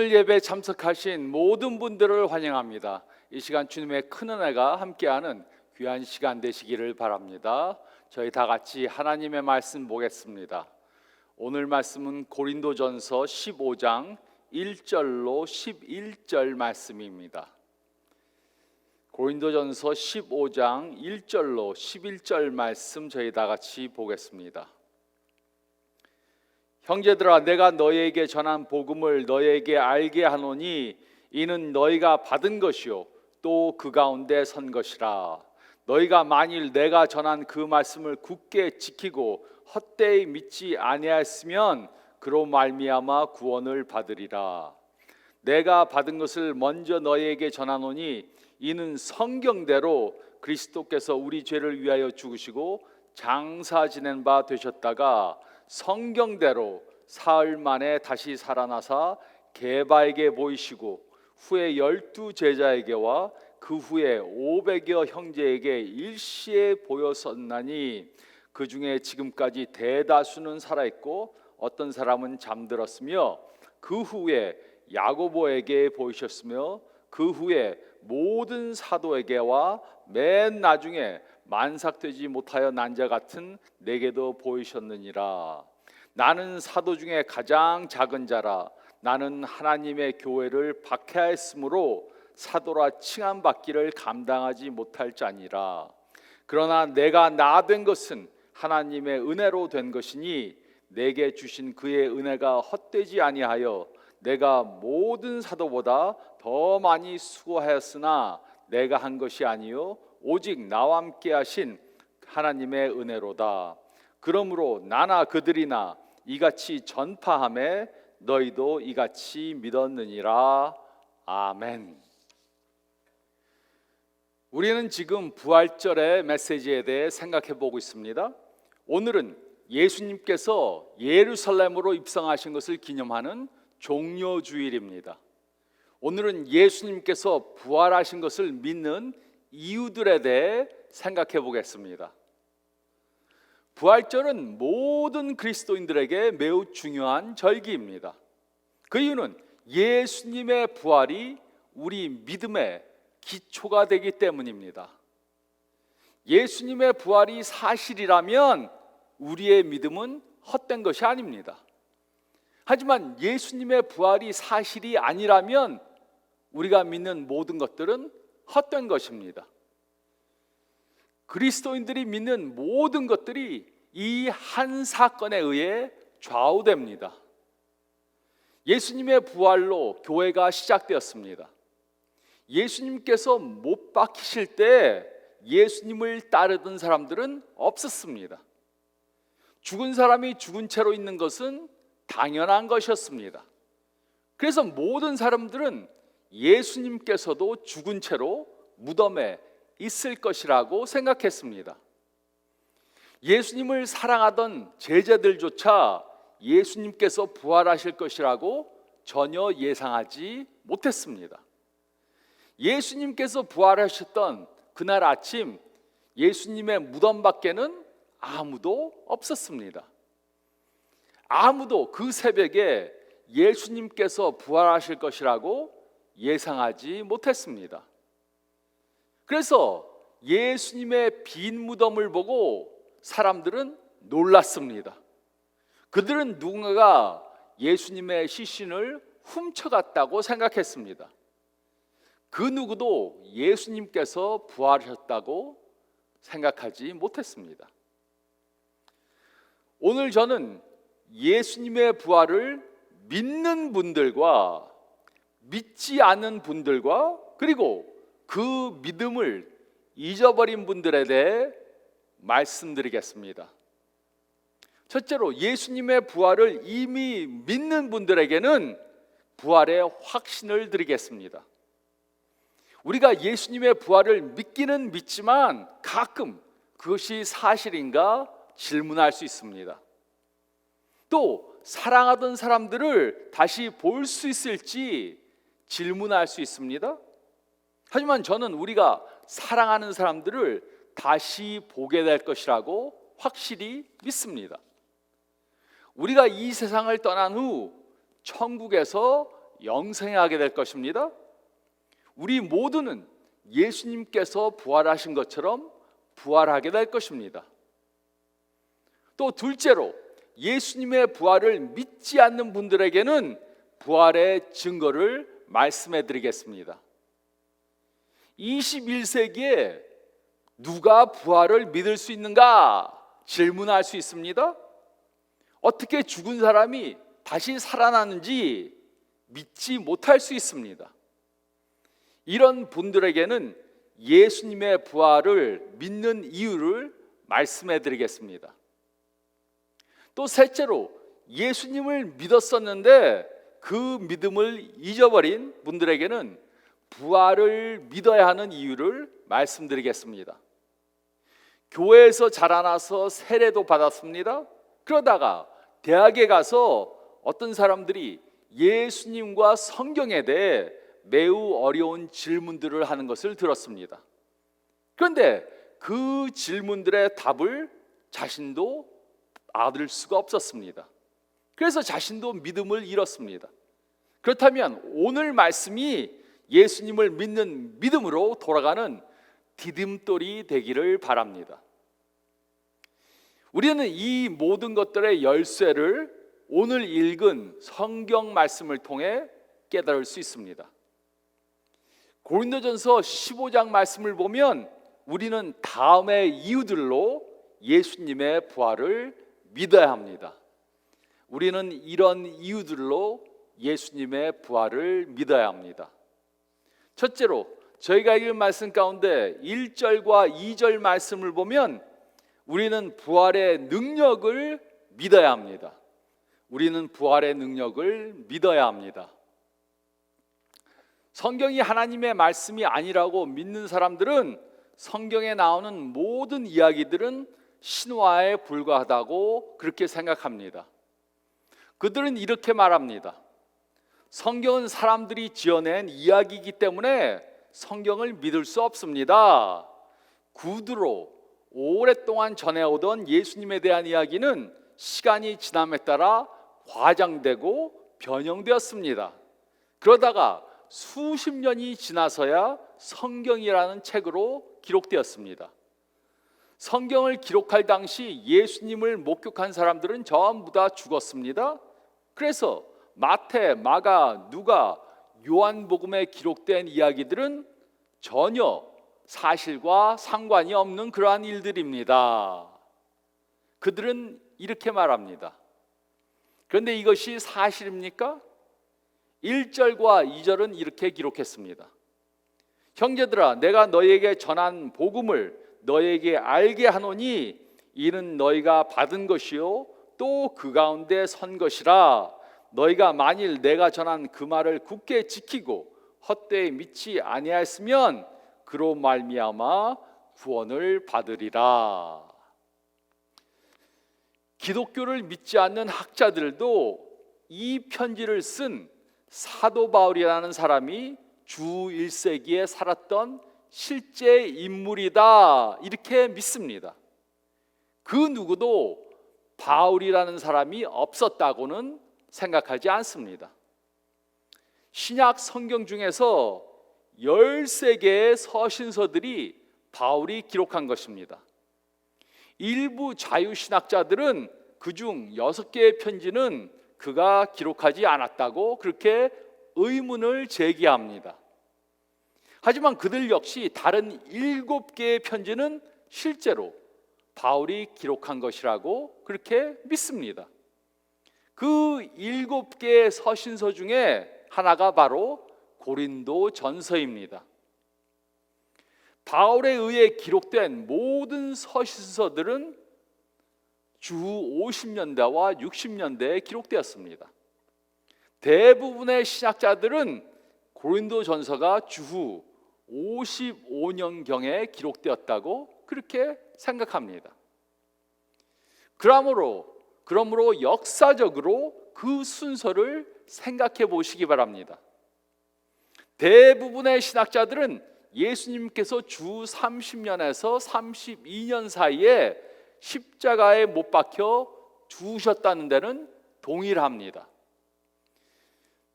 오늘 예배에 참석하신 모든 분들을 환영합니다. 이 시간 주님의 큰 은혜가 함께하는 귀한 시간 되시기를 바랍니다. 저희 다 같이 하나님의 말씀 보겠습니다. 오늘 말씀은 고린도전서 15장 1절로 11절 말씀입니다. 고린도전서 15장 1절로 11절 말씀 저희 다 같이 보겠습니다. 형제들아, 내가 너희에게 전한 복음을 너희에게 알게 하노니 이는 너희가 받은 것이요 또 그 가운데 선 것이라. 너희가 만일 내가 전한 그 말씀을 굳게 지키고 헛되이 믿지 아니하였으면 그로 말미암아 구원을 받으리라. 내가 받은 것을 먼저 너희에게 전하노니 이는 성경대로 그리스도께서 우리 죄를 위하여 죽으시고 장사 지낸 바 되셨다가 성경대로 사흘 만에 다시 살아나사 게바에게 보이시고 후에 12 제자에게와 그 후에 500여 형제에게 일시에 보였었나니 그 중에 지금까지 대다수는 살아있고 어떤 사람은 잠들었으며 그 후에 야고보에게 보이셨으며 그 후에 모든 사도에게와 맨 나중에 만삭되지 못하여 난 자 같은 내게도 보이셨느니라. 나는 사도 중에 가장 작은 자라. 나는 하나님의 교회를 박해하였으므로 사도라 칭함받기를 감당하지 못할 자니라. 그러나 내가 나 된 것은 하나님의 은혜로 된 것이니 내게 주신 그의 은혜가 헛되지 아니하여 내가 모든 사도보다 더 많이 수고하였으나 내가 한 것이 아니요 오직 나와 함께 하신 하나님의 은혜로다. 그러므로 나나 그들이나 이같이 전파하매 너희도 이같이 믿었느니라. 아멘. 우리는 지금 부활절의 메시지에 대해 생각해 보고 있습니다. 오늘은 예수님께서 예루살렘으로 입성하신 것을 기념하는 종려주일입니다. 오늘은 예수님께서 부활하신 것을 믿는 이유들에 대해 생각해 보겠습니다. 부활절은 모든 그리스도인들에게 매우 중요한 절기입니다. 그 이유는 예수님의 부활이 우리 믿음의 기초가 되기 때문입니다. 예수님의 부활이 사실이라면 우리의 믿음은 헛된 것이 아닙니다. 하지만 예수님의 부활이 사실이 아니라면 우리가 믿는 모든 것들은 헛된 것입니다. 그리스도인들이 믿는 모든 것들이 이 한 사건에 의해 좌우됩니다. 예수님의 부활로 교회가 시작되었습니다. 예수님께서 못 박히실 때 예수님을 따르던 사람들은 없었습니다. 죽은 사람이 죽은 채로 있는 것은 당연한 것이었습니다. 그래서 모든 사람들은 예수님께서도 죽은 채로 무덤에 있을 것이라고 생각했습니다. 예수님을 사랑하던 제자들조차 예수님께서 부활하실 것이라고 전혀 예상하지 못했습니다. 예수님께서 부활하셨던 그날 아침 예수님의 무덤 밖에는 아무도 없었습니다. 아무도 그 새벽에 예수님께서 부활하실 것이라고 예상하지 못했습니다. 그래서 예수님의 빈 무덤을 보고 사람들은 놀랐습니다. 그들은 누군가가 예수님의 시신을 훔쳐갔다고 생각했습니다. 그 누구도 예수님께서 부활하셨다고 생각하지 못했습니다. 오늘 저는 예수님의 부활을 믿는 분들과 믿지 않는 분들과 그리고 그 믿음을 잊어버린 분들에 대해 말씀드리겠습니다. 첫째로 예수님의 부활을 이미 믿는 분들에게는 부활의 확신을 드리겠습니다. 우리가 예수님의 부활을 믿기는 믿지만 가끔 그것이 사실인가 질문할 수 있습니다. 또 사랑하던 사람들을 다시 볼 수 있을지 질문할 수 있습니다. 하지만 저는 우리가 사랑하는 사람들을 다시 보게 될 것이라고 확실히 믿습니다. 우리가 이 세상을 떠난 후 천국에서 영생하게 될 것입니다. 우리 모두는 예수님께서 부활하신 것처럼 부활하게 될 것입니다. 또 둘째로, 예수님의 부활을 믿지 않는 분들에게는 부활의 증거를 말씀해 드리겠습니다. 21세기에 누가 부활을 믿을 수 있는가 질문할 수 있습니다. 어떻게 죽은 사람이 다시 살아나는지 믿지 못할 수 있습니다. 이런 분들에게는 예수님의 부활을 믿는 이유를 말씀해 드리겠습니다. 또 셋째로, 예수님을 믿었었는데 그 믿음을 잊어버린 분들에게는 부활을 믿어야 하는 이유를 말씀드리겠습니다. 교회에서 자라나서 세례도 받았습니다. 그러다가 대학에 가서 어떤 사람들이 예수님과 성경에 대해 매우 어려운 질문들을 하는 것을 들었습니다. 그런데 그 질문들의 답을 자신도 얻을 수가 없었습니다. 그래서 자신도 믿음을 잃었습니다. 그렇다면 오늘 말씀이 예수님을 믿는 믿음으로 돌아가는 디딤돌이 되기를 바랍니다. 우리는 이 모든 것들의 열쇠를 오늘 읽은 성경 말씀을 통해 깨달을 수 있습니다. 고린도전서 15장 말씀을 보면 우리는 다음의 이유들로 예수님의 부활을 믿어야 합니다. 우리는 이런 이유들로 예수님의 부활을 믿어야 합니다. 첫째로, 저희가 읽은 말씀 가운데 1절과 2절 말씀을 보면 우리는 부활의 능력을 믿어야 합니다. 우리는 부활의 능력을 믿어야 합니다. 성경이 하나님의 말씀이 아니라고 믿는 사람들은 성경에 나오는 모든 이야기들은 신화에 불과하다고 그렇게 생각합니다. 그들은 이렇게 말합니다. 성경은 사람들이 지어낸 이야기이기 때문에 성경을 믿을 수 없습니다. 구두로 오랫동안 전해오던 예수님에 대한 이야기는 시간이 지남에 따라 과장되고 변형되었습니다. 그러다가 수십 년이 지나서야 성경이라는 책으로 기록되었습니다. 성경을 기록할 당시 예수님을 목격한 사람들은 전부 다 죽었습니다. 그래서 마태, 마가, 누가, 요한복음에 기록된 이야기들은 전혀 사실과 상관이 없는 그러한 일들입니다. 그들은 이렇게 말합니다. 그런데 이것이 사실입니까? 1절과 2절은 이렇게 기록했습니다. 형제들아, 내가 너희에게 전한 복음을 너희에게 알게 하노니 이는 너희가 받은 것이요 또 그 가운데 선 것이라. 너희가 만일 내가 전한 그 말을 굳게 지키고 헛되이 믿지 아니하였으면 그로 말미암아 구원을 받으리라. 기독교를 믿지 않는 학자들도 이 편지를 쓴 사도 바울이라는 사람이 주 1세기에 살았던 실제 인물이다 이렇게 믿습니다. 그 누구도 바울이라는 사람이 없었다고는 생각하지 않습니다. 신약 성경 중에서 13개의 서신서들이 바울이 기록한 것입니다. 일부 자유신학자들은 그중 6개의 편지는 그가 기록하지 않았다고 그렇게 의문을 제기합니다. 하지만 그들 역시 다른 7개의 편지는 실제로 바울이 기록한 것이라고 그렇게 믿습니다. 그 7개의 서신서 중에 하나가 바로 고린도 전서입니다. 바울에 의해 기록된 모든 서신서들은 주 50년대와 60년대에 기록되었습니다. 대부분의 신학자들은 고린도 전서가 주후 55년경에 기록되었다고 그렇게 생각합니다. 그러므로 역사적으로 그 순서를 생각해 보시기 바랍니다. 대부분의 신학자들은 예수님께서 주 30년에서 32년 사이에 십자가에 못 박혀 죽으셨다는 데는 동일합니다.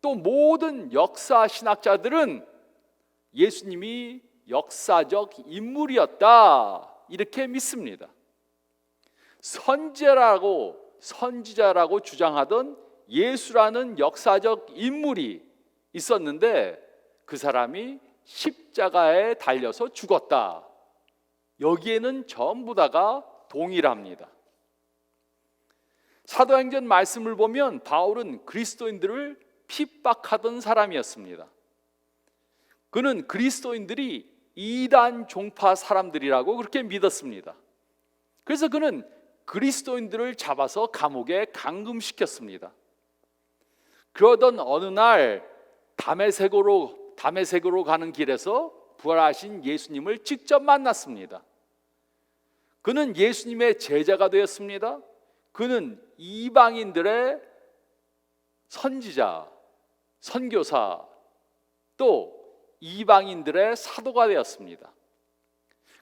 또 모든 역사 신학자들은 예수님이 역사적 인물이었다 이렇게 믿습니다. 선지자라고 주장하던 예수라는 역사적 인물이 있었는데 그 사람이 십자가에 달려서 죽었다. 여기에는 전부 다가 동일합니다. 사도행전 말씀을 보면 바울은 그리스도인들을 핍박하던 사람이었습니다. 그는 그리스도인들이 이단 종파 사람들이라고 그렇게 믿었습니다. 그래서 그는 그리스도인들을 잡아서 감옥에 감금시켰습니다. 그러던 어느 날 다메섹으로 가는 길에서 부활하신 예수님을 직접 만났습니다. 그는 예수님의 제자가 되었습니다. 그는 이방인들의 선지자, 선교사, 또 이방인들의 사도가 되었습니다.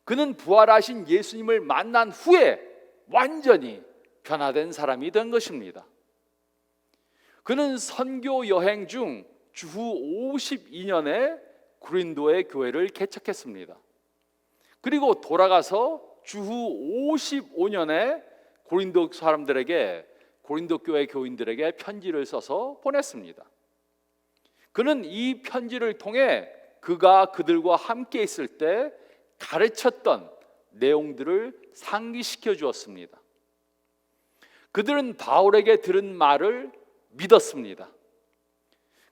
그는 부활하신 예수님을 만난 후에 완전히 변화된 사람이 된 것입니다. 그는 선교 여행 중 주후 52년에 고린도의 교회를 개척했습니다. 그리고 돌아가서 주후 55년에 고린도 교회 교인들에게 편지를 써서 보냈습니다. 그는 이 편지를 통해 그가 그들과 함께 있을 때 가르쳤던 내용들을 상기시켜 주었습니다. 그들은 바울에게 들은 말을 믿었습니다.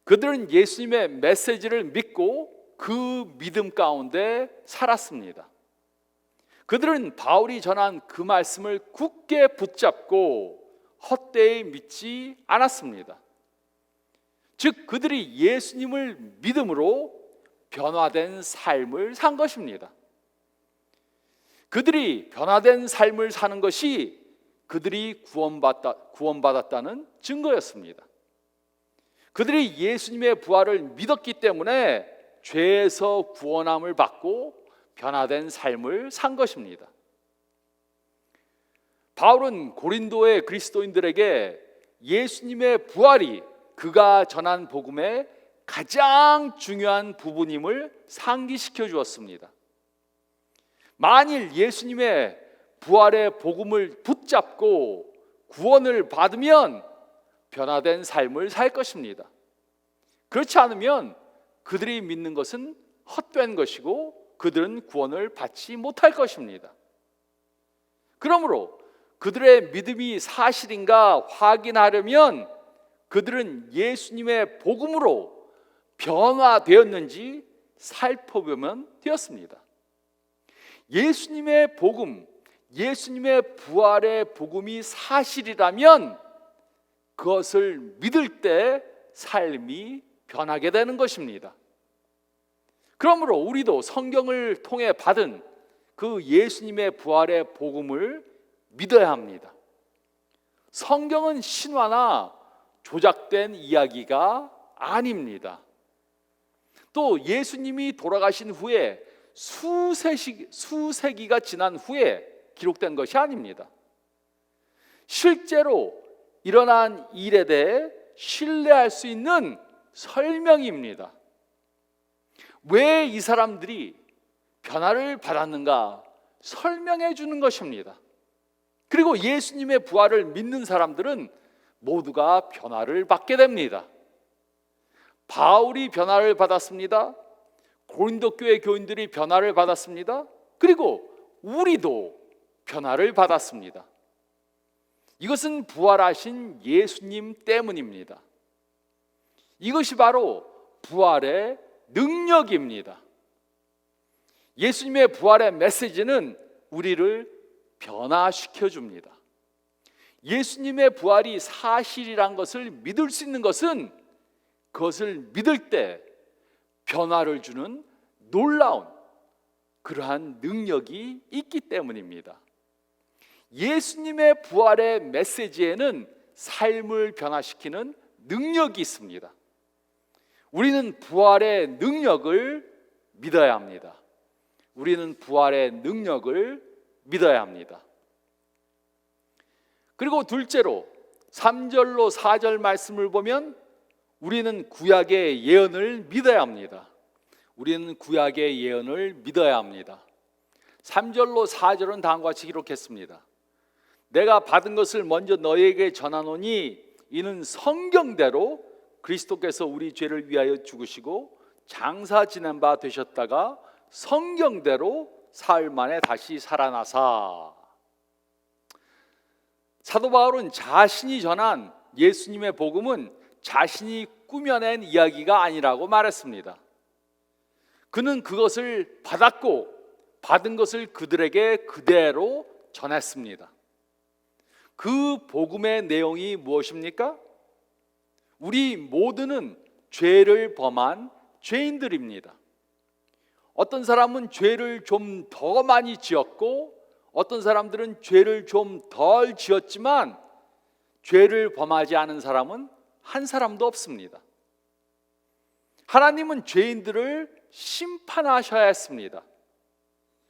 그들은 예수님의 메시지를 믿고 그 믿음 가운데 살았습니다. 그들은 바울이 전한 그 말씀을 굳게 붙잡고 헛되이 믿지 않았습니다. 즉 그들이 예수님을 믿음으로 변화된 삶을 산 것입니다. 그들이 변화된 삶을 사는 것이 그들이 구원받았다는 증거였습니다. 그들이 예수님의 부활을 믿었기 때문에 죄에서 구원함을 받고 변화된 삶을 산 것입니다. 바울은 고린도의 그리스도인들에게 예수님의 부활이 그가 전한 복음의 가장 중요한 부분임을 상기시켜 주었습니다. 만일 예수님의 부활의 복음을 붙잡고 구원을 받으면 변화된 삶을 살 것입니다. 그렇지 않으면 그들이 믿는 것은 헛된 것이고 그들은 구원을 받지 못할 것입니다. 그러므로 그들의 믿음이 사실인가 확인하려면 그들은 예수님의 복음으로 변화되었는지 살펴보면 되었습니다. 예수님의 복음, 예수님의 부활의 복음이 사실이라면 그것을 믿을 때 삶이 변하게 되는 것입니다. 그러므로 우리도 성경을 통해 받은 그 예수님의 부활의 복음을 믿어야 합니다. 성경은 신화나 조작된 이야기가 아닙니다. 또 예수님이 돌아가신 후에 수세기가 지난 후에 기록된 것이 아닙니다. 실제로 일어난 일에 대해 신뢰할 수 있는 설명입니다. 왜 이 사람들이 변화를 받았는가 설명해 주는 것입니다. 그리고 예수님의 부활을 믿는 사람들은 모두가 변화를 받게 됩니다. 바울이 변화를 받았습니다. 고린도 교회 교인들이 변화를 받았습니다. 그리고 우리도 변화를 받았습니다. 이것은 부활하신 예수님 때문입니다. 이것이 바로 부활의 능력입니다. 예수님의 부활의 메시지는 우리를 변화시켜 줍니다. 예수님의 부활이 사실이란 것을 믿을 수 있는 것은 그것을 믿을 때 변화를 주는 놀라운 그러한 능력이 있기 때문입니다. 예수님의 부활의 메시지에는 삶을 변화시키는 능력이 있습니다. 우리는 부활의 능력을 믿어야 합니다. 우리는 부활의 능력을 믿어야 합니다. 그리고 둘째로 3절로 4절 말씀을 보면 우리는 구약의 예언을 믿어야 합니다. 우리는 구약의 예언을 믿어야 합니다. 3절로 4절은 다음과 같이 기록했습니다. 내가 받은 것을 먼저 너희에게 전하노니 이는 성경대로 그리스도께서 우리 죄를 위하여 죽으시고 장사 지낸 바 되셨다가 성경대로 사흘 만에 다시 살아나사. 사도 바울은 자신이 전한 예수님의 복음은 자신이 꾸며낸 이야기가 아니라고 말했습니다. 그는 그것을 받았고 받은 것을 그들에게 그대로 전했습니다. 그 복음의 내용이 무엇입니까? 우리 모두는 죄를 범한 죄인들입니다. 어떤 사람은 죄를 좀 더 많이 지었고 어떤 사람들은 죄를 좀 덜 지었지만 죄를 범하지 않은 사람은 한 사람도 없습니다. 하나님은 죄인들을 심판하셔야 했습니다.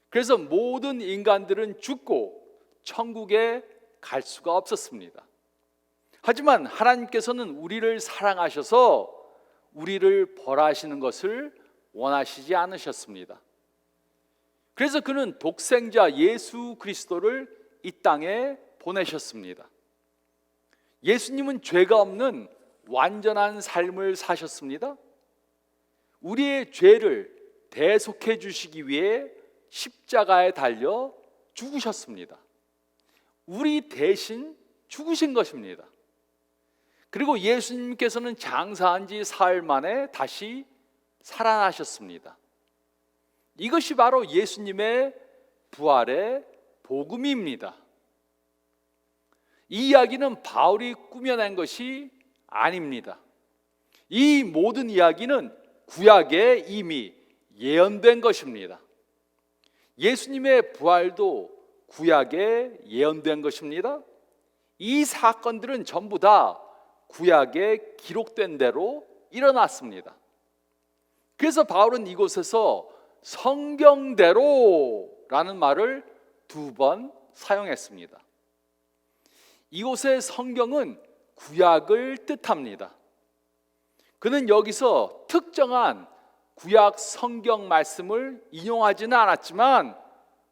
그래서 모든 인간들은 죽고 천국에 갈 수가 없었습니다. 하지만 하나님께서는 우리를 사랑하셔서 우리를 벌하시는 것을 원하시지 않으셨습니다. 그래서 그는 독생자 예수 그리스도를 이 땅에 보내셨습니다. 예수님은 죄가 없는 완전한 삶을 사셨습니다. 우리의 죄를 대속해 주시기 위해 십자가에 달려 죽으셨습니다. 우리 대신 죽으신 것입니다. 그리고 예수님께서는 장사한 지 사흘 만에 다시 살아나셨습니다. 이것이 바로 예수님의 부활의 복음입니다. 이 이야기는 바울이 꾸며낸 것이 아닙니다. 이 모든 이야기는 구약에 이미 예언된 것입니다. 예수님의 부활도 구약에 예언된 것입니다. 이 사건들은 전부 다 구약에 기록된 대로 일어났습니다. 그래서 바울은 이곳에서 성경대로라는 말을 2번 사용했습니다. 이곳의 성경은 구약을 뜻합니다. 그는 여기서 특정한 구약 성경 말씀을 인용하지는 않았지만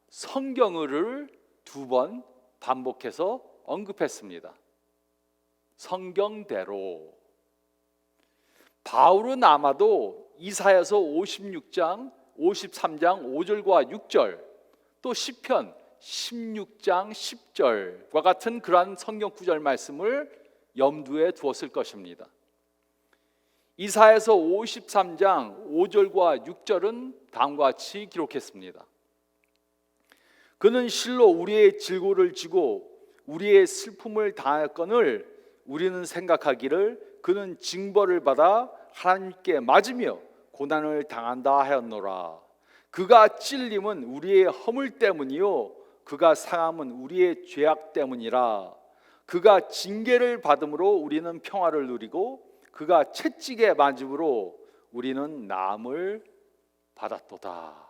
성경을 2번 반복해서 언급했습니다. 성경대로. 바울은 아마도 이사야서 56장, 53장 5절과 6절, 또 시편 16장 10절과 같은 그러한 성경 구절 말씀을 염두에 두었을 것입니다. 이사야서 53장 5절과 6절은 다음과 같이 기록했습니다. 그는 실로 우리의 질고를 지고 우리의 슬픔을 당하였거늘 우리는 생각하기를 그는 징벌을 받아 하나님께 맞으며 고난을 당한다 하였노라. 그가 찔림은 우리의 허물 때문이요 그가 상함은 우리의 죄악 때문이라. 그가 징계를 받음으로 우리는 평화를 누리고 그가 채찍에 맞음으로 우리는 나음을 받았도다.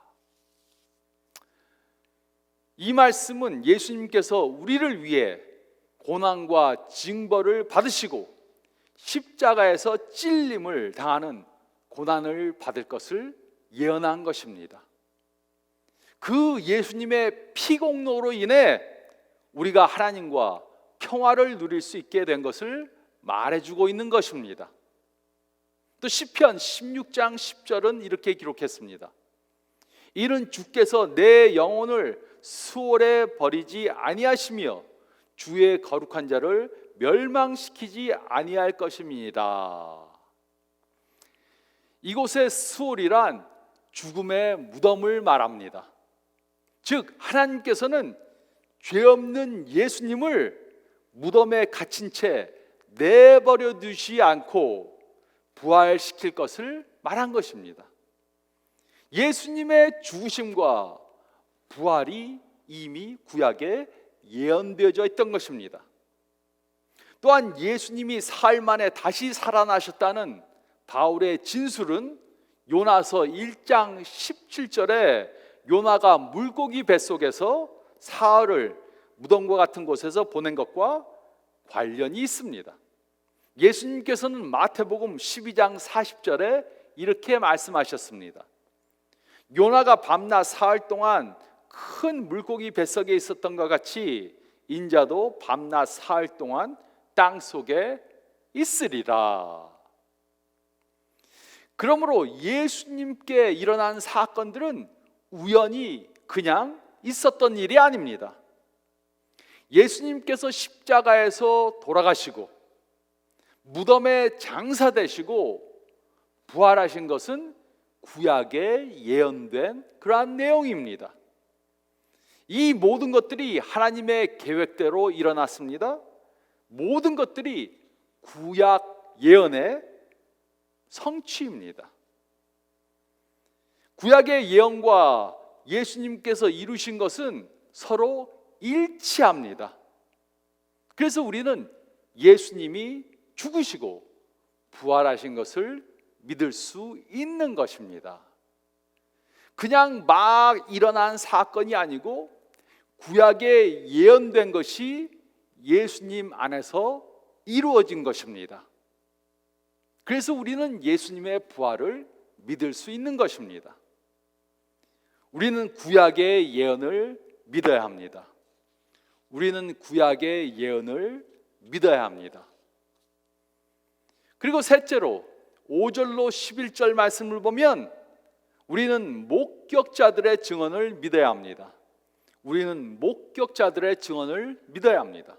이 말씀은 예수님께서 우리를 위해 고난과 징벌을 받으시고 십자가에서 찔림을 당하는 고난을 받을 것을 예언한 것입니다. 그 예수님의 피공로로 인해 우리가 하나님과 평화를 누릴 수 있게 된 것을 말해주고 있는 것입니다. 또 시편 16장 10절은 이렇게 기록했습니다. 이는 주께서 내 영혼을 수월에 버리지 아니하시며 주의 거룩한 자를 멸망시키지 아니할 것입니다. 이곳의 수월이란 죽음의 무덤을 말합니다. 즉 하나님께서는 죄 없는 예수님을 무덤에 갇힌 채 내버려 두지 않고 부활시킬 것을 말한 것입니다. 예수님의 죽으심과 부활이 이미 구약에 예언되어져 있던 것입니다. 또한 예수님이 사흘 만에 다시 살아나셨다는 바울의 진술은 요나서 1장 17절에 요나가 물고기 뱃속에서 사흘을 무덤과 같은 곳에서 보낸 것과 관련이 있습니다. 예수님께서는 마태복음 12장 40절에 이렇게 말씀하셨습니다. 요나가 밤낮 사흘 동안 큰 물고기 뱃속에 있었던 것 같이 인자도 밤낮 사흘 동안 땅 속에 있으리라. 그러므로 예수님께 일어난 사건들은 우연히 그냥 있었던 일이 아닙니다. 예수님께서 십자가에서 돌아가시고 무덤에 장사되시고 부활하신 것은 구약에 예언된 그러한 내용입니다. 이 모든 것들이 하나님의 계획대로 일어났습니다. 모든 것들이 구약 예언의 성취입니다. 구약의 예언과 예수님께서 이루신 것은 서로 일치합니다. 그래서 우리는 예수님이 죽으시고 부활하신 것을 믿을 수 있는 것입니다. 그냥 막 일어난 사건이 아니고 구약에 예언된 것이 예수님 안에서 이루어진 것입니다. 그래서 우리는 예수님의 부활을 믿을 수 있는 것입니다. 우리는 구약의 예언을 믿어야 합니다. 우리는 구약의 예언을 믿어야 합니다. 그리고 셋째로 5절로 11절 말씀을 보면 우리는 목격자들의 증언을 믿어야 합니다. 우리는 목격자들의 증언을 믿어야 합니다.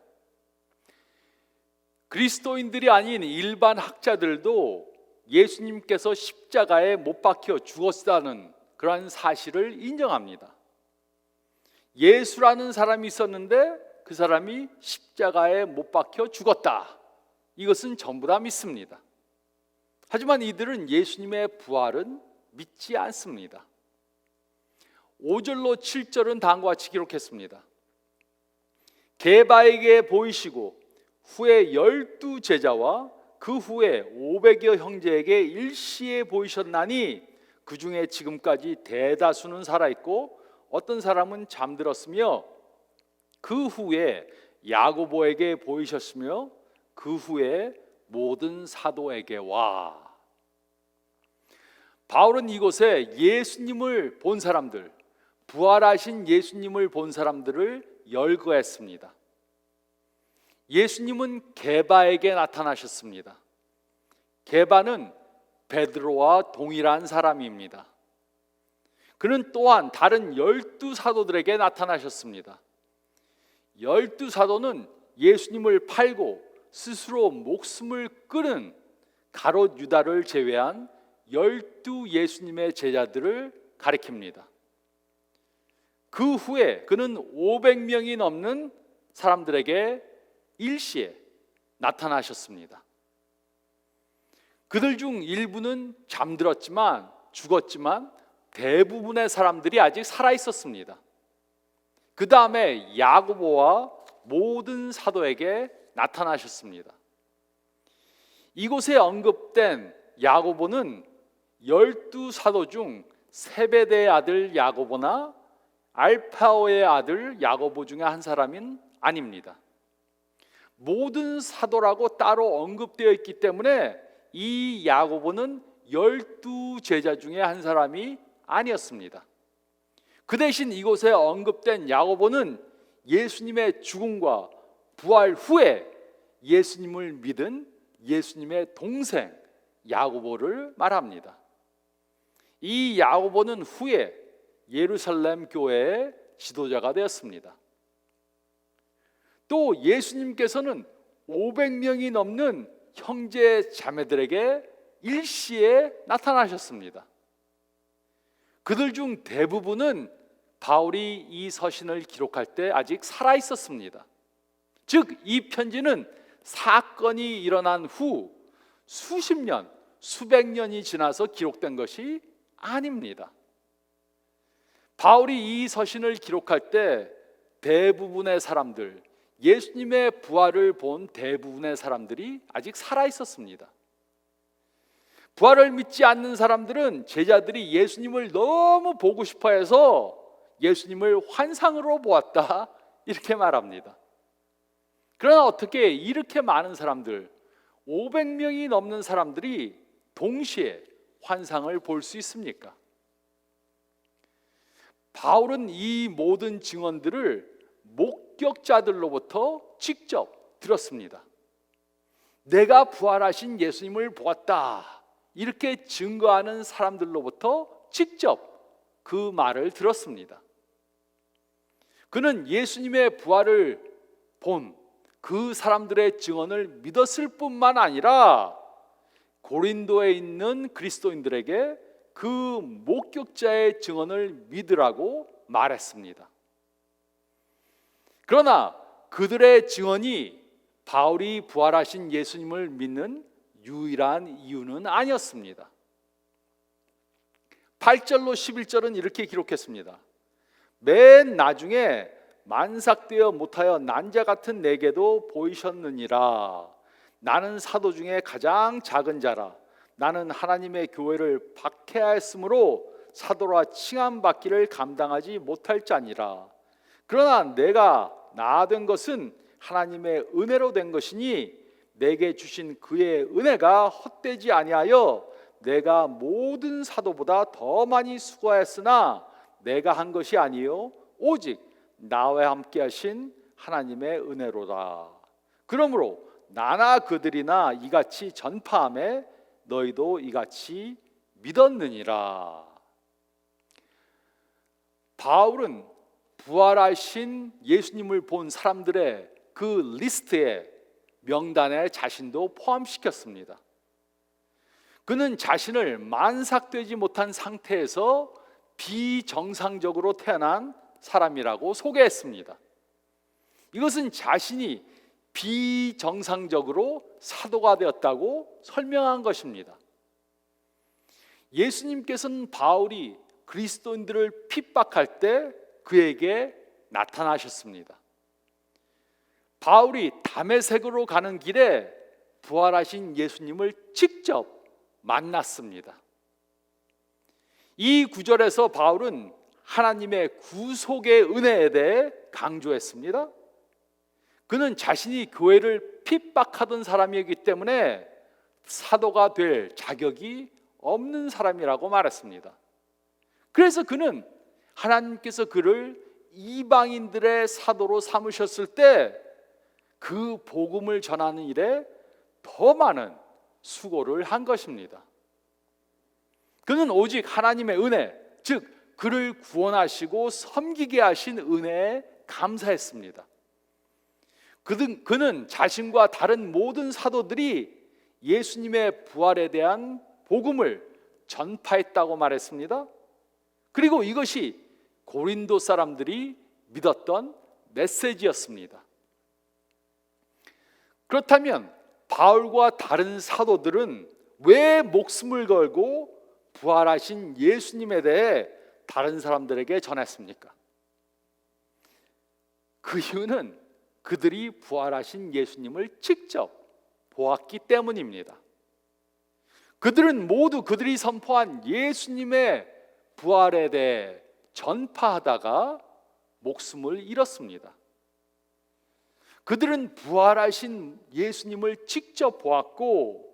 그리스도인들이 아닌 일반 학자들도 예수님께서 십자가에 못 박혀 죽었다는 그러한 사실을 인정합니다. 예수라는 사람이 있었는데 그 사람이 십자가에 못 박혀 죽었다. 이것은 전부 다 믿습니다. 하지만 이들은 예수님의 부활은 믿지 않습니다. 5절로 7절은 다음과 같이 기록했습니다. 게바에게 보이시고 후에 12 제자와 그 후에 500여 형제에게 일시에 보이셨나니 그 중에 지금까지 대다수는 살아있고 어떤 사람은 잠들었으며 그 후에 야고보에게 보이셨으며 그 후에 모든 사도에게 와. 바울은 이곳에 예수님을 본 사람들, 부활하신 예수님을 본 사람들을 열거했습니다. 예수님은 게바에게 나타나셨습니다. 게바는 베드로와 동일한 사람입니다. 그는 또한 다른 12 사도들에게 나타나셨습니다. 12 사도는 예수님을 팔고 스스로 목숨을 끊은 가롯 유다를 제외한 12 예수님의 제자들을 가리킵니다. 그 후에 그는 500명이 넘는 사람들에게 일시에 나타나셨습니다. 그들 중 일부는 잠들었지만 죽었지만 대부분의 사람들이 아직 살아 있었습니다. 그 다음에 야고보와 모든 사도에게 나타나셨습니다. 이곳에 언급된 야고보는 12 사도 중 세베대의 아들 야고보나 알파오의 아들 야고보 중에 한 사람은 아닙니다. 모든 사도라고 따로 언급되어 있기 때문에 이 야고보는 12 제자 중에 한 사람이 아니었습니다. 그 대신 이곳에 언급된 야고보는 예수님의 죽음과 부활 후에 예수님을 믿은 예수님의 동생 야고보를 말합니다. 이 야고보는 후에 예루살렘 교회의 지도자가 되었습니다. 또 예수님께서는 500명이 넘는 형제 자매들에게 일시에 나타나셨습니다. 그들 중 대부분은 바울이 이 서신을 기록할 때 아직 살아 있었습니다. 즉, 이 편지는 사건이 일어난 후 수십 년, 수백 년이 지나서 기록된 것이 아닙니다. 바울이 이 서신을 기록할 때 대부분의 사람들, 예수님의 부활을 본 대부분의 사람들이 아직 살아 있었습니다. 부활을 믿지 않는 사람들은 제자들이 예수님을 너무 보고 싶어 해서 예수님을 환상으로 보았다 이렇게 말합니다. 그러나 어떻게 이렇게 많은 사람들, 500명이 넘는 사람들이 동시에 환상을 볼 수 있습니까? 바울은 이 모든 증언들을 목격자들로부터 직접 들었습니다. 내가 부활하신 예수님을 보았다, 이렇게 증거하는 사람들로부터 직접 그 말을 들었습니다. 그는 예수님의 부활을 본 그 사람들의 증언을 믿었을 뿐만 아니라 고린도에 있는 그리스도인들에게 그 목격자의 증언을 믿으라고 말했습니다. 그러나 그들의 증언이 바울이 부활하신 예수님을 믿는 유일한 이유는 아니었습니다. 8절로 11절은 이렇게 기록했습니다. 맨 나중에 만삭되어 못하여 난자 같은 내게도 보이셨느니라. 나는 사도 중에 가장 작은 자라. 나는 하나님의 교회를 박해하였으므로 사도라 칭함받기를 감당하지 못할 자니라. 그러나 내가 나아된 것은 하나님의 은혜로 된 것이니 내게 주신 그의 은혜가 헛되지 아니하여 내가 모든 사도보다 더 많이 수고하였으나 내가 한 것이 아니요 오직 나와 함께 하신 하나님의 은혜로다. 그러므로 나나 그들이나 이같이 전파함에 너희도 이같이 믿었느니라. 바울은 부활하신 예수님을 본 사람들의 그 리스트에 명단에 자신도 포함시켰습니다. 그는 자신을 만삭되지 못한 상태에서 비정상적으로 태어난 사람이라고 소개했습니다. 이것은 자신이 비정상적으로 사도가 되었다고 설명한 것입니다. 예수님께서는 바울이 그리스도인들을 핍박할 때 그에게 나타나셨습니다. 바울이 다메섹으로 가는 길에 부활하신 예수님을 직접 만났습니다. 이 구절에서 바울은 하나님의 구속의 은혜에 대해 강조했습니다. 그는 자신이 교회를 핍박하던 사람이기 때문에 사도가 될 자격이 없는 사람이라고 말했습니다. 그래서 그는 하나님께서 그를 이방인들의 사도로 삼으셨을 때 그 복음을 전하는 일에 더 많은 수고를 한 것입니다. 그는 오직 하나님의 은혜, 즉 그를 구원하시고 섬기게 하신 은혜에 감사했습니다. 그는 자신과 다른 모든 사도들이 예수님의 부활에 대한 복음을 전파했다고 말했습니다. 그리고 이것이 고린도 사람들이 믿었던 메시지였습니다. 그렇다면 바울과 다른 사도들은 왜 목숨을 걸고 부활하신 예수님에 대해 다른 사람들에게 전했습니까? 그 이유는 그들이 부활하신 예수님을 직접 보았기 때문입니다. 그들은 모두 그들이 선포한 예수님의 부활에 대해 전파하다가 목숨을 잃었습니다. 그들은 부활하신 예수님을 직접 보았고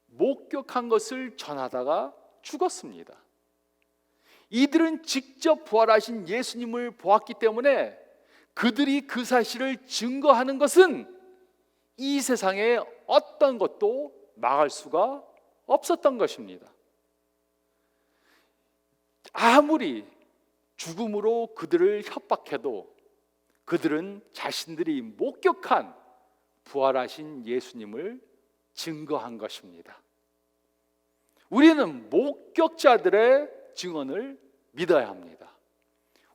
목격한 것을 전하다가 죽었습니다. 이들은 직접 부활하신 예수님을 보았기 때문에 그들이 그 사실을 증거하는 것은 이 세상에 어떤 것도 막을 수가 없었던 것입니다. 아무리 죽음으로 그들을 협박해도 그들은 자신들이 목격한 부활하신 예수님을 증거한 것입니다. 우리는 목격자들의 증언을 믿어야 합니다.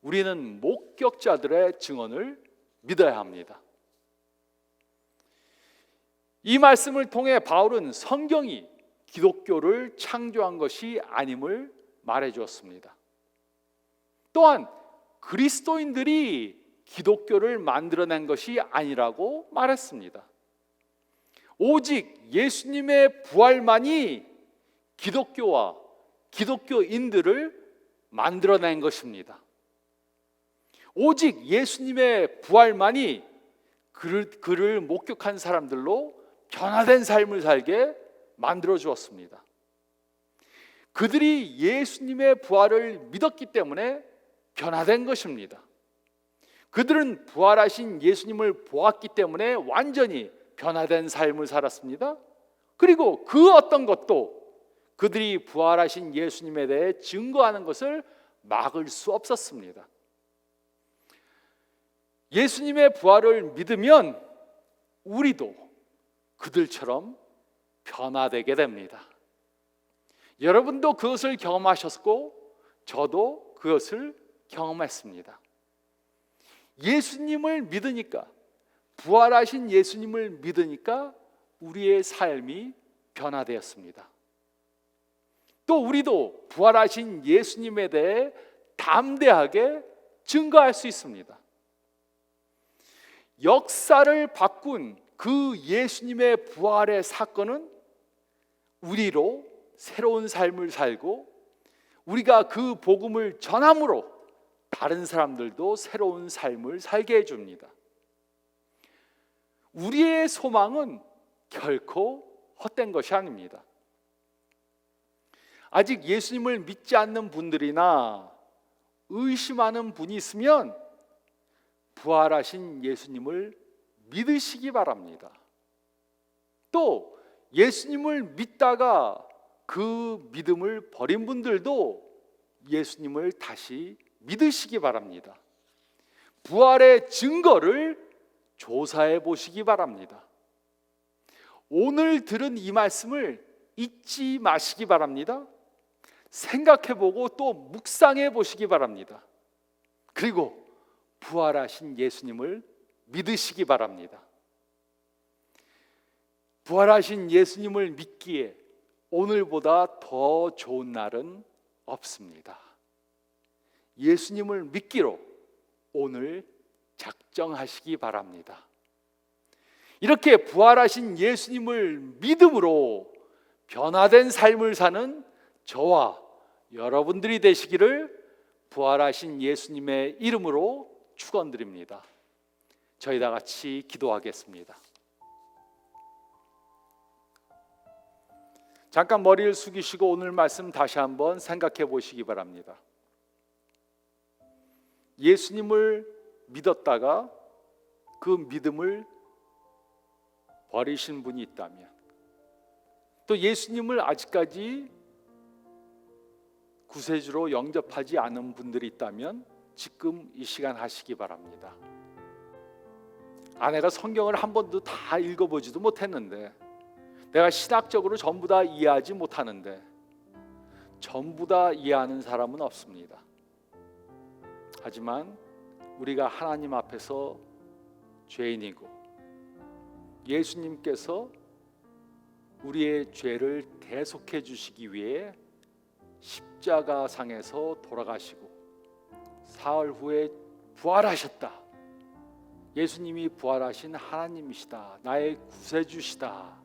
우리는 목격자들의 증언을 믿어야 합니다. 이 말씀을 통해 바울은 성경이 기독교를 창조한 것이 아님을 말해 주었습니다. 또한 그리스도인들이 기독교를 만들어낸 것이 아니라고 말했습니다. 오직 예수님의 부활만이 기독교와 기독교인들을 만들어낸 것입니다. 오직 예수님의 부활만이 그를 목격한 사람들로 변화된 삶을 살게 만들어 주었습니다. 그들이 예수님의 부활을 믿었기 때문에 변화된 것입니다. 그들은 부활하신 예수님을 보았기 때문에 완전히 변화된 삶을 살았습니다. 그리고 그 어떤 것도 그들이 부활하신 예수님에 대해 증거하는 것을 막을 수 없었습니다. 예수님의 부활을 믿으면 우리도 그들처럼 변화되게 됩니다. 여러분도 그것을 경험하셨고 저도 그것을 경험했습니다. 예수님을 믿으니까, 부활하신 예수님을 믿으니까 우리의 삶이 변화되었습니다. 또 우리도 부활하신 예수님에 대해 담대하게 증거할 수 있습니다. 역사를 바꾼 그 예수님의 부활의 사건은 우리로 새로운 삶을 살고 우리가 그 복음을 전함으로 다른 사람들도 새로운 삶을 살게 해줍니다. 우리의 소망은 결코 헛된 것이 아닙니다. 아직 예수님을 믿지 않는 분들이나 의심하는 분이 있으면 부활하신 예수님을 믿으시기 바랍니다. 또 예수님을 믿다가 그 믿음을 버린 분들도 예수님을 다시 믿으시기 바랍니다. 부활의 증거를 조사해 보시기 바랍니다. 오늘 들은 이 말씀을 잊지 마시기 바랍니다. 생각해 보고 또 묵상해 보시기 바랍니다. 그리고 부활하신 예수님을 믿으시기 바랍니다. 부활하신 예수님을 믿기에 오늘보다 더 좋은 날은 없습니다. 예수님을 믿기로 오늘 작정하시기 바랍니다. 이렇게 부활하신 예수님을 믿음으로 변화된 삶을 사는 저와 여러분들이 되시기를 부활하신 예수님의 이름으로 축원드립니다. 저희 다 같이 기도하겠습니다. 잠깐 머리를 숙이시고 오늘 말씀 다시 한번 생각해 보시기 바랍니다. 예수님을 믿었다가 그 믿음을 버리신 분이 있다면, 또 예수님을 아직까지 구세주로 영접하지 않은 분들이 있다면 지금 이 시간 하시기 바랍니다. 내가 성경을 한 번도 다 읽어보지도 못했는데, 내가 신학적으로 전부 다 이해하지 못하는데, 전부 다 이해하는 사람은 없습니다. 하지만 우리가 하나님 앞에서 죄인이고 예수님께서 우리의 죄를 대속해 주시기 위해 십자가상에서 돌아가시고 사흘 후에 부활하셨다. 예수님이 부활하신 하나님이시다. 나의 구세주시다.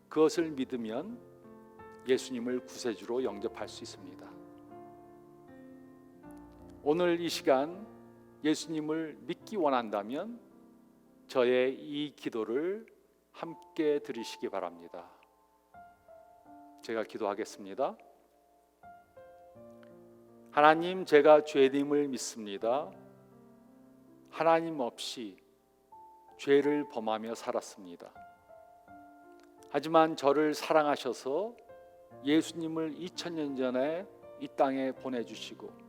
그것을 믿으면 예수님을 구세주로 영접할 수 있습니다. 오늘 이 시간 예수님을 믿기 원한다면 저의 이 기도를 함께 드리시기 바랍니다. 제가 기도하겠습니다. 하나님, 제가 죄님을 믿습니다. 하나님 없이 죄를 범하며 살았습니다. 하지만 저를 사랑하셔서 예수님을 2000년 전에 이 땅에 보내주시고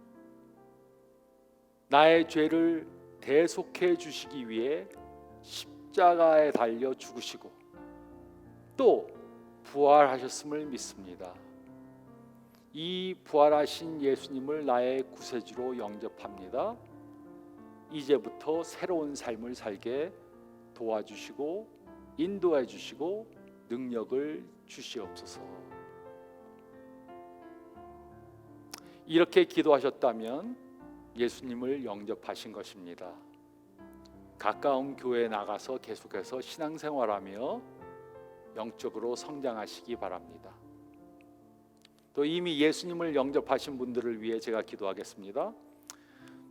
나의 죄를 대속해 주시기 위해 십자가에 달려 죽으시고 또 부활하셨음을 믿습니다. 이 부활하신 예수님을 나의 구세주로 영접합니다. 이제부터 새로운 삶을 살게 도와주시고 인도해 주시고 능력을 주시옵소서. 이렇게 기도하셨다면 예수님을 영접하신 것입니다. 가까운 교회에 나가서 계속해서 신앙생활하며 영적으로 성장하시기 바랍니다. 또 이미 예수님을 영접하신 분들을 위해 제가 기도하겠습니다.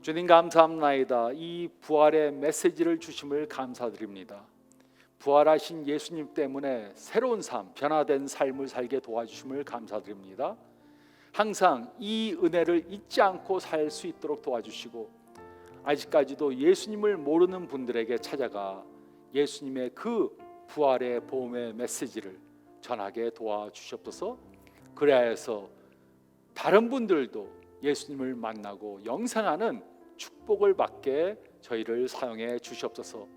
주님 감사합나이다. 이 부활의 메시지를 주심을 감사드립니다. 부활하신 예수님 때문에 새로운 삶, 변화된 삶을 살게 도와주심을 감사드립니다. 항상 이 은혜를 잊지 않고 살 수 있도록 도와주시고, 아직까지도 예수님을 모르는 분들에게 찾아가 예수님의 그 부활의 보험의 메시지를 전하게 도와주시옵소서. 그래야 해서 다른 분들도 예수님을 만나고 영생하는 축복을 받게 저희를 사용해 주시옵소서.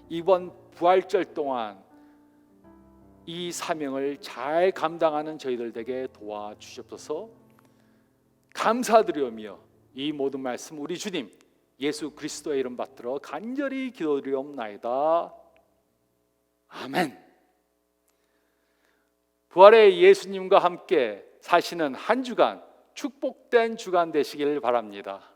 이번 부활절 동안 이 사명을 잘 감당하는 저희들 되게 도와주시옵소서. 감사드리오며 이 모든 말씀 우리 주님 예수 그리스도의 이름 받들어 간절히 기도드리옵나이다. 아멘. 부활의 예수님과 함께 사시는 한 주간 축복된 주간 되시길 바랍니다.